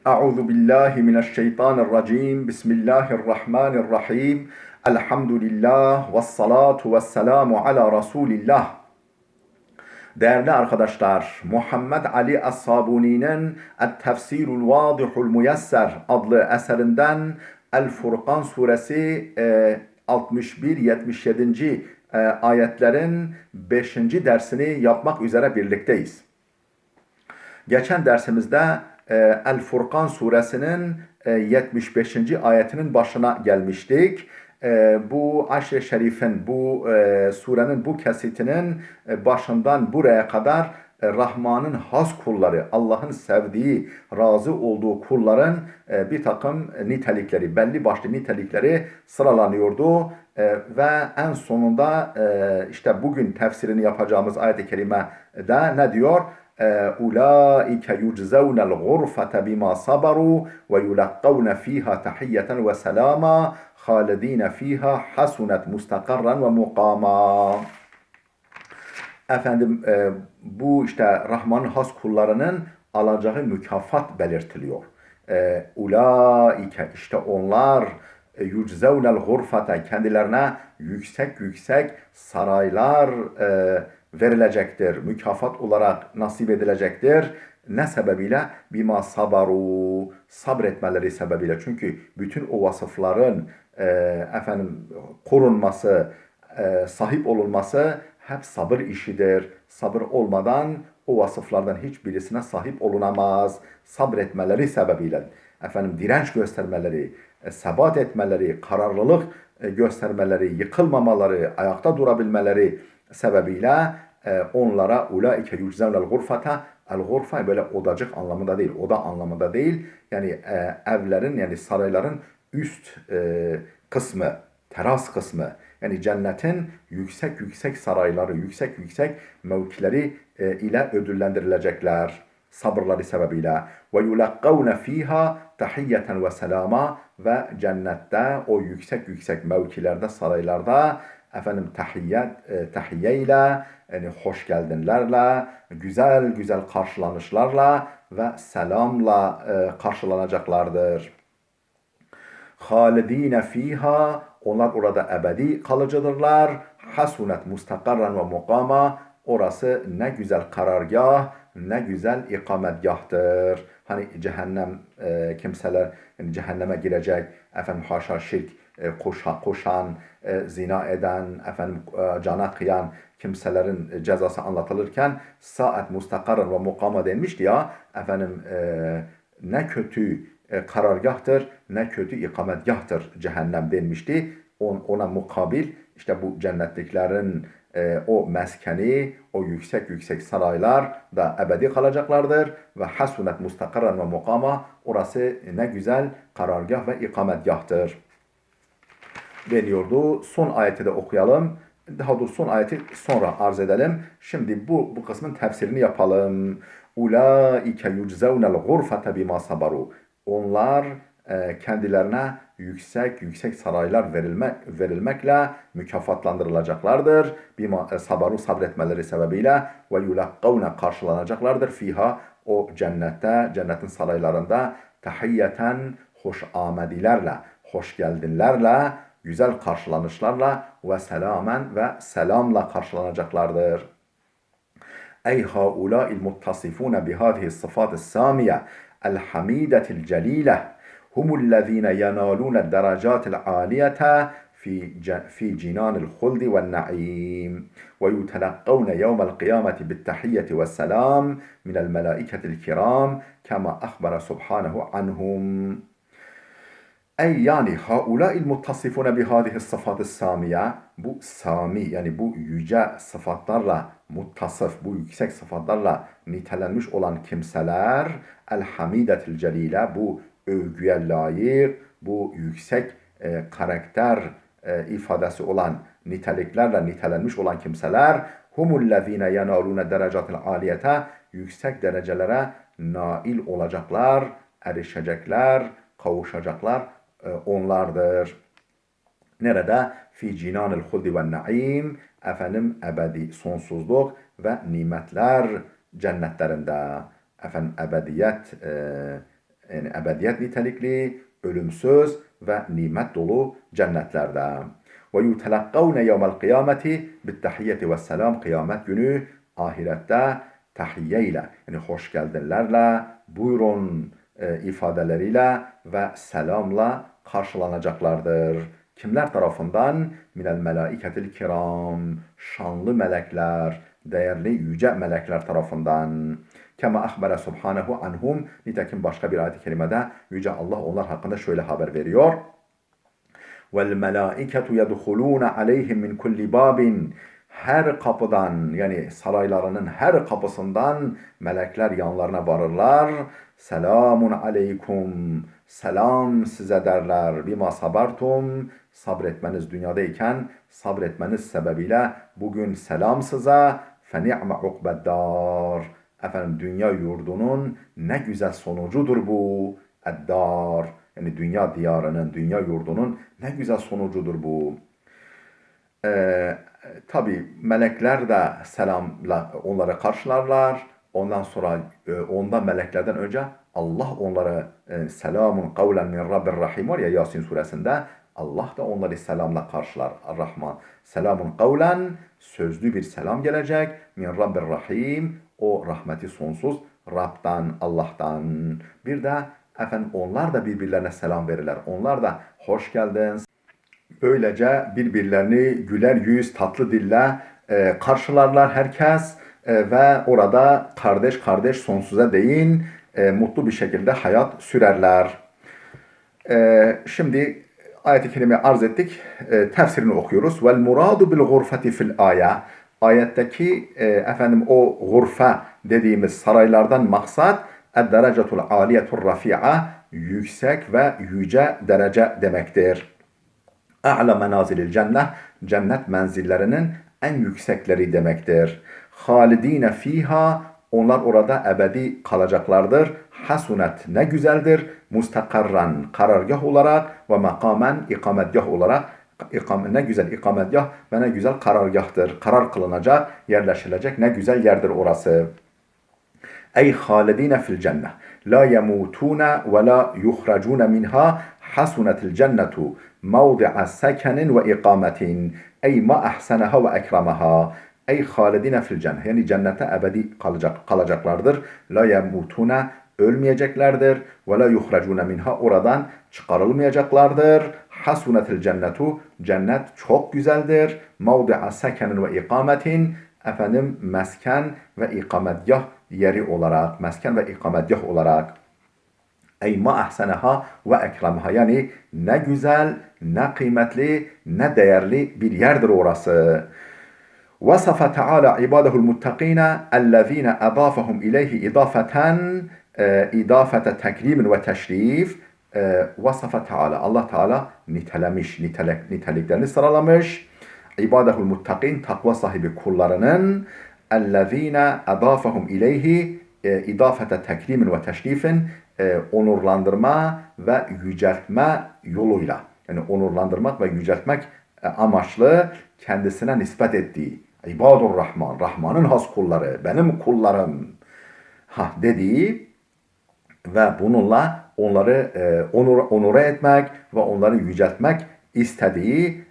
Euzu billahi mineşşeytanirracim. Bismillahirrahmanirrahim. Elhamdülillah ve salatu ve selamu ala Resulillah. Değerli arkadaşlar, Muhammed Ali Es-Sabuni'nin Et-Tefsirul Vadihul Muyesser adlı eserinden El-Furkan suresi 61-77. Ayetlerin 5. dersini yapmak üzere birlikteyiz. Geçen dersimizde El-Furkan suresinin 75. ayetinin başına gelmiştik. Bu Aşr-ı Şerif'in, bu surenin bu kesitinin başından buraya kadar Rahman'ın has kulları, Allah'ın sevdiği, razı olduğu kulların bir takım nitelikleri, belli başlı nitelikleri sıralanıyordu. Ve en sonunda işte bugün tefsirini yapacağımız ayet-i kerimede ne diyor? Ulaike yuczevnel gurfete bima sabaru ve yulakkavne fiha tahiyyeten ve selama halidine fiha hasunet mustakarran ve mukama. Efendim bu işte Rahman'ın has kullarının alacağı mükafat belirtiliyor. Ulaike işte onlar yuczevnel gurfete kendilerine yüksek yüksek saraylar verilecektir. Mükafat olarak nasip edilecektir. Ne sebebiyle? Bima sabaru, sabretmeleri sebebiyle. Çünkü bütün o vasıfların korunması, sahip olunması hep sabır işidir. Sabır olmadan o vasıflardan hiçbirisine sahip olunamaz. Sabretmeleri sebebiyle, direnç göstermeleri, sebat etmeleri, kararlılık göstermeleri, yıkılmamaları, ayakta durabilmeleri sebebiyle onlara ulaike yuczevnel gurfata, el gurfa böyle odacık anlamında değil, oda anlamında değil. Yani evlerin, yani sarayların üst kısmı, teras kısmı, yani cennetin yüksek yüksek sarayları, yüksek yüksek mevkileri ile ödüllendirilecekler sabırları sebebiyle. Ve yulakkavne fiha tahiyyeten ve selama, ve cennette o yüksek yüksek mevkilerde, saraylarda tahiyye ile, yani hoş geldinlerle, güzel güzel karşılanışlarla ve selamla karşılanacaklardır. Halidine fiha, onlar orada ebedi kalıcıdırlar. Hasunet mustakarran ve mukama, orası ne güzel karargah, ne güzel ikametgahtır. Hani cehennem kimseler, yani cehenneme girecek, haşa şirk koşan, zina eden, cana kıyan kimselerin cezası anlatılırken saat mustakarran ve mukama denmişti ya, ne kötü karargahtır, ne kötü ikametgahtır cehennem denmişti. Ona mukabil işte bu cennetliklerin o meskeni, o yüksek yüksek saraylar da ebedi kalacaklardır. Ve hasunet mustakarran ve mukama, orası ne güzel karargah ve ikametgahtır deniyordu. Son ayeti de okuyalım. Daha doğrusu son ayeti sonra arz edelim. Şimdi bu kısmın tefsirini yapalım. Ulaike yuczevnel gurfete bima sabaru. Onlar kendilerine yüksek yüksek saraylar verilmekle mükafatlandırılacaklardır. Bima sabaru, sabretmeleri sebebiyle, ve yulakkavne, karşılanacaklardır. Fiha, o cennette, cennetin saraylarında, tahiyyeten, hoş amedilerle, hoş geldinlerle, güzel karşılanışlarla ve selamen, ve selamla karşılanacaklardır. Ey haulâ'il muttasifûne bihâzihi sıfât-ı sâmiye el-hamîdetil celîle humullezîne yenâlûne derecâtil âliyete في جنان الخلد والنعيم ويتلقون يوم القيامة بالتحية والسلام من الملائكة الكرام كما أخبر سبحانه عنهم. Ey yani haulâ'il muttasifûne bihâzihi sıfât-ı sâmiye, bu sami, yani bu yüce sıfatlarla muttasıf, bu yüksek sıfatlarla nitelenmiş olan kimseler, el-hamidetil celîle, bu övgüye layık, bu yüksek karakter ifadesi olan niteliklerle nitelenmiş olan kimseler, humullezîne yenâlûne derecatil âliyete, yüksek derecelere nail olacaklar, erişecekler, kavuşacaklar onlardır. Nerede? Fi cinanil huldi ve naim, ebedi sonsuzluk ve nimetler cennetlerinde. Ebediyet, yani ebediyet nitelikli, ölümsüz ve nimet dolu cennetlerde. Ve yutelakkavne yevmel kıyameti bittahiyyeti ve selam. Kıyamet günü ahirette tahiyye ile, yani hoş geldinlerle, buyurun ifadeleriyle ve selamla karşılanacaklardır. Kimler tarafından? Minel melaiketil kiram, şanlı melekler, değerli yüce melekler tarafından. Kema ahbere subhanehu anhum. Nitekim başka bir ayet-i kerimede yüce Allah onlar hakkında şöyle haber veriyor. Vel melaiketu yedhulun aleyhim min kulli babin. Her kapıdan, yani saraylarının her kapısından melekler yanlarına varırlar. Selamun aleykum. Selam size derler. Bima sabartum. Sabretmeniz dünyadayken sabretmeniz sebebiyle bugün selam size. Fe ni'me ukbeddar. Efendim dünya yurdunun ne güzel sonucudur bu. Eddar. Yani dünya diyarının, dünya yurdunun ne güzel sonucudur bu. Tabi melekler de selamla onları karşılarlar. Ondan sonra ondan meleklerden önce Allah onları selamun kavlen min Rabbir Rahim var ya Yasin suresinde. Allah da onları selamla karşılar. Rahman. Selamun kavlen, sözlü bir selam gelecek. Min Rabbir Rahim, o rahmeti sonsuz Rab'dan, Allah'tan. Bir de efendim onlar da birbirlerine selam verirler. Onlar da hoş geldin. Böylece birbirlerini güler yüz, tatlı dille karşılarlar herkes ve orada kardeş kardeş sonsuza değin mutlu bir şekilde hayat sürerler. Şimdi ayet-i kerimeyi arz ettik. Tefsirini okuyoruz. Vel muradu bil gurfeti fil aya. Ayetteki efendim o gurfe dediğimiz saraylardan maksat ed-derecetul aliyetur rafi'a, yüksek ve yüce derece demektir. A'la menazilil cennet, cennet menzillerinin en yüksekleri demektir. Halidine fiha, onlar orada ebedi kalacaklardır. Hasunet, ne güzeldir. Mustakarran, karargah olarak ve makamen, ikametgah olarak. Ne güzel ikametgah ve ne güzel karargahtır. Karar kılınacak, yerleşilecek ne güzel yerdir orası. Ey halidine fil cennet. La yemutune ve la yuhracune minha. Hasunetil cennetu mevdi'a sekenin ve ikametin. Ey ma ahseneha ve ekremaha. Ey halidine fil cennet. Yani cennete ebedi kalacaklardır. La yemutune, ölmeyeceklerdir. Ve la yuhracune minha, oradan çıkarılmayacaklardır. Hasunetil cennetu, cennet çok güzeldir. Mevdi'a sekenin ve ikametin, efendim mesken ve ikametgah yeri olarak, mesken ve ikametgah olarak. Ey ma ahseneha ve ekremha, yani ne güzel, ne kıymetli, ne değerli bir yerdir orası. Vasafa Teala ibadehul muttakine ellezine adafahum ileyhi idafete tekrimin ve teşrif. Vasafa Teala, Allah Teala nitelemiş, niteliklerini sıralamış. İbadehul muttakin, takva sahibi kullarının ellezine adafahum ileyhi idafete tekrimin ve teşrifin, onurlandırma ve yüceltme yoluyla, yani onurlandırmak ve yüceltmek amaçlı kendisine nispet ettiği İbadur Rahman, Rahman'ın has kulları, benim kullarım dediği ve bununla onları onure etmek ve onları yüceltmek istediği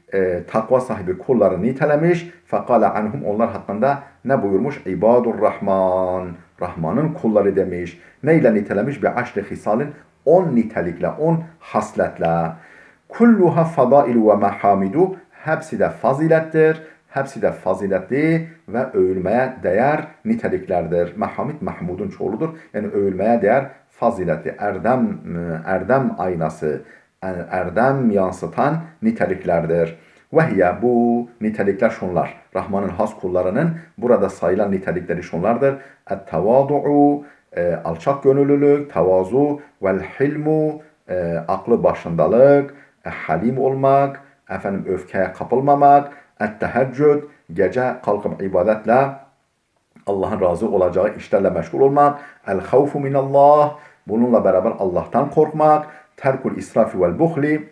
takva sahibi kulları nitelemiş. Fekale anhum, onlar hakkında ne buyurmuş? İbadur Rahman, Rahman'ın kulları demiş. Neyle nitelemiş? Bi aşri hisalin, 10 nitelikle, 10 hasletle. Kulluha fadailu ve mahamidu, hepsi de fazilettir. Hepsi de faziletli ve övülmeye değer niteliklerdir. Mahamid, Mahmud'un çoğuludur. Yani övülmeye değer faziletli, erdem aynası, yani erdem yansıtan niteliklerdir. Vehye, bu nitelikler şunlar. Rahman'ın has kullarının burada sayılan nitelikleri şunlardır. Et-tevadu'u, alçak gönüllülük, tevazu, vel hilmu, aklı başındalık, halim olmak, efendim öfkeye kapılmamak, et-teheccüd, gece kalkıp ibadetle Allah'ın razı olacağı işlerle meşgul olmak, el-havfu minallah, bununla beraber Allah'tan korkmak, terkul israfi vel buhli,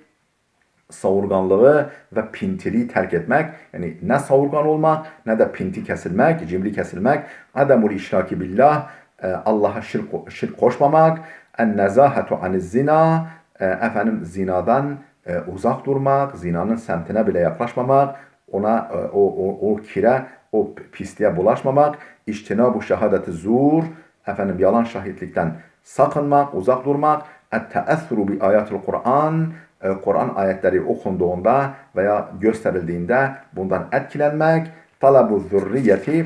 savurganlığı ve pintiliği terk etmek, yani ne savurgan olmak ne de pinti kesilmek, cimri kesilmek, ademul işraki billah, Allah'a şirk koşmamak, En-nezahatu aniz-zina, efendim zinadan uzak durmak, zinanın semtine bile yaklaşmamak, ona o kire, o pisliğe bulaşmamak, İçtinabu şehadeti zur, efendim yalan şahitlikten sakınmak, uzak durmak, et-teessuru bi ayatil Kur'an, Kur'an ayetleri okunduğunda veya gösterildiğinde bundan etkilenmek, talabu zürriyeti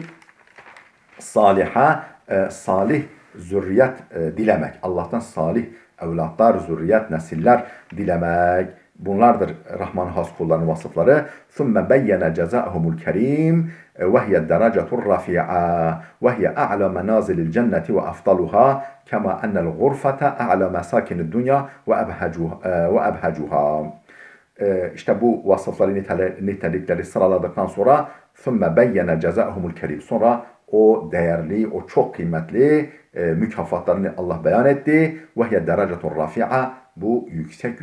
saliha, salih zürriyet dilemek. Allah'tan salih evlatlar, zürriyet, nesiller dilemek. Bunlardır Rahman has kullarının vasıfları. ثُمَّ بَيَّنَ جَزَاءَهُمُ الْكَرِيمِ وَهِيَ الدَّرَجَةُ الرَّفِيعَةُ وَهِيَ أَعْلَى مَنَازِلِ الْجَنَّةِ وَأَفْضَلُهَا كَمَا أَنَّ الْغُرْفَةَ أَعْلَى مَسَاكِنِ الدُّنْيَا وَأَبْهَجُهَا. İşte bu vasıfları, nitelikleri sıraladıktan sonra ثُمَّ بَيَّنَ جَزَاءَهُمُ الْكَرِيمِ, sonra o değerli, o çok kıymetli mükafatlarını Allah beyan etti. وَهِيَ دَرَجَةُ الرَّفِيعَةُ, bu yüksek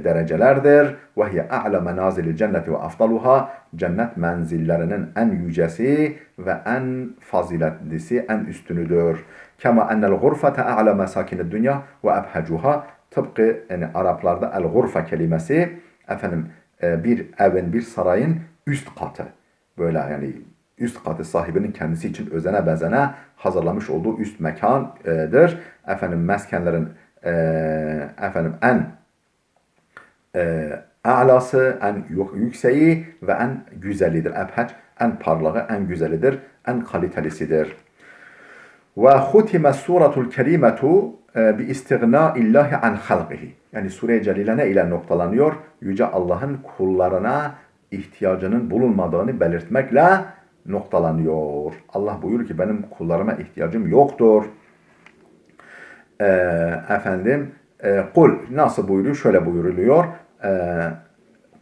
derecelerdir. وَهِيَ أَعْلَى مَنَازِلِ الْجَنَّةِ وَأَفْضَلُهَا, cennet menzillerinin en yücesi ve en faziletlisi, en üstünüdür. كَمَا أَنَّ الْغُرْفَةَ أَعْلَى مَسَاكِنِ الدُّنْيَا وَأَبْهَجُهَا, tıpkı yani Araplarda el-gurfa kelimesi efendim bir evin, bir sarayın üst katı. Böyle yani üst katı sahibinin kendisi için özene bezene hazırlamış olduğu üst mekandır. Efendim meskenlerin efendim en a'lası, en yükseği ve en güzelidir. Ebheç, en parlağı, en güzelidir, en kalitelisidir. Ve hutime suratul kerimetu bi istignaillahi an halqihi. Yani Sure-i Celile ne ile noktalanıyor? Yüce Allah'ın kullarına ihtiyacının bulunmadığını belirtmekle noktalanıyor. Allah buyuruyor ki benim kullarıma ihtiyacım yoktur. Efendim kul nasıl buyuruyor? Şöyle buyuruluyor.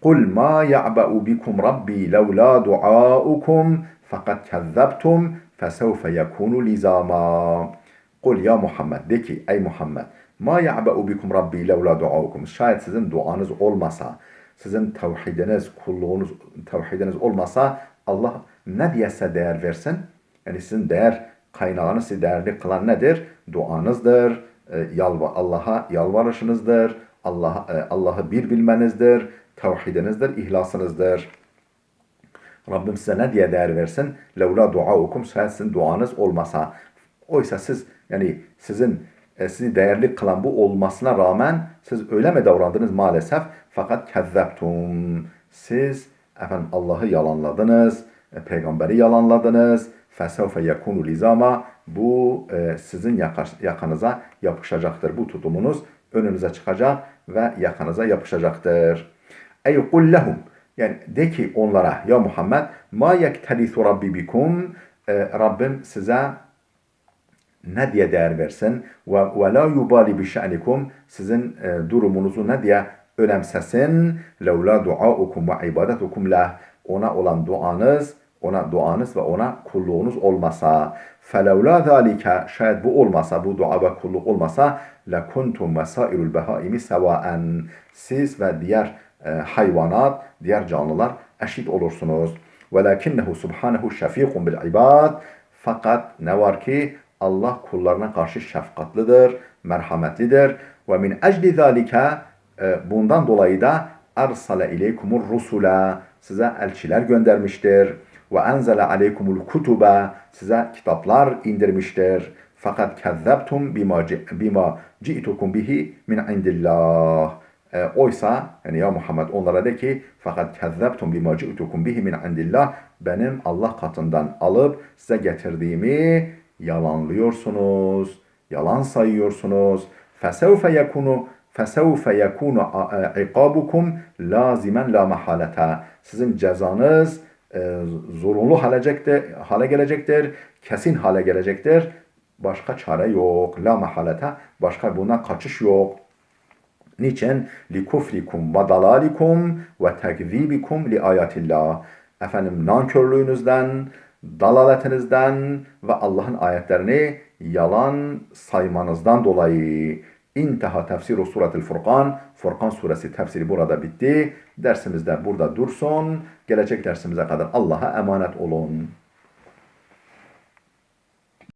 Kul ma ya'ba'u bikum rabbi levla duaukum fakat kezzebtum fesevfe yekunu lizama. Kul ya Muhammed, de ki ey Muhammed, ma ya'ba'u bikum rabbi levla duaukum. Şayet sizin duanız olmasa, sizin tevhidiniz, kulluğunuz, tevhidiniz olmasa Allah ne diyese değer versin? Yani sizin değer kaynağını sizi değerli kılan nedir? Duanızdır, Allah'a yalvarışınızdır, Allah'ı bir bilmenizdir, tevhidinizdir, ihlasınızdır. Rabbim size ne diye değer versin? Levla duaukum, şayet sizin duanız olmasa. Oysa siz yani sizi değerli kılan bu olmasına rağmen siz öyle mi davrandınız maalesef? Fakat kezzeptum. Siz efendim Allah'ı yalanladınız, peygamberi yalanladınız. Fesevfe yekunu lizama. Bu sizin yakanıza yapışacaktır. Bu tutumunuz önünüze çıkacak ve yakanıza yapışacaktır. Ey kul lehum. Yani de ki onlara ya Muhammed ma yektelisu rabbi bikum, Rabbim size ne diye değer versin ve la yubali bi şa'nikum, sizin durumunuzu ne diye önemsesin, levla duaukum ve ibadetukum lah, ona olan duanız ve ona kulluğunuz olmasa, felevla zalika, şayet bu olmasa, bu dua ve kulluk olmasa, lekuntum vesairul behaimi sevaen, siz ve diğer hayvanat, diğer canlılar eşit olursunuz. Velakinnehu subhanehu şefikun bil ibad, fakat ne var ki Allah kullarına karşı şefkatlidir, merhametlidir. Ve min ecli zalika, bundan dolayı da ersale ileykumur rusula, size elçiler göndermiştir. Ve enzele aleykumul kutuba, size kitaplar indirmiştir. Fakat kezzebtum bima ci'tukum bihi min indillah. Oysa yani ya Muhammed onlara de ki fakat kezzebtum bima ci'tukum bihi min indillah, benim Allah katından alıp size getirdiğimi yalanlıyorsunuz, yalan sayıyorsunuz. Fesevfe yekunu iqabukum lazimen la mahaleta. Sizin cezanız zorunlu hale gelecektir, kesin hale gelecektir. Başka çare yok. La mahalete, başka buna kaçış yok. Niçin? Li kufrikum ve dalalikum ve tekzibikum li ayatillah. Efendim nankörlüğünüzden, dalaletinizden ve Allah'ın ayetlerini yalan saymanızdan dolayı. İnteha tefsiru suretil Furkan. Furkan suresi tefsiri burada bitti. Dersimiz de burada dursun. Gelecek dersimize kadar Allah'a emanet olun.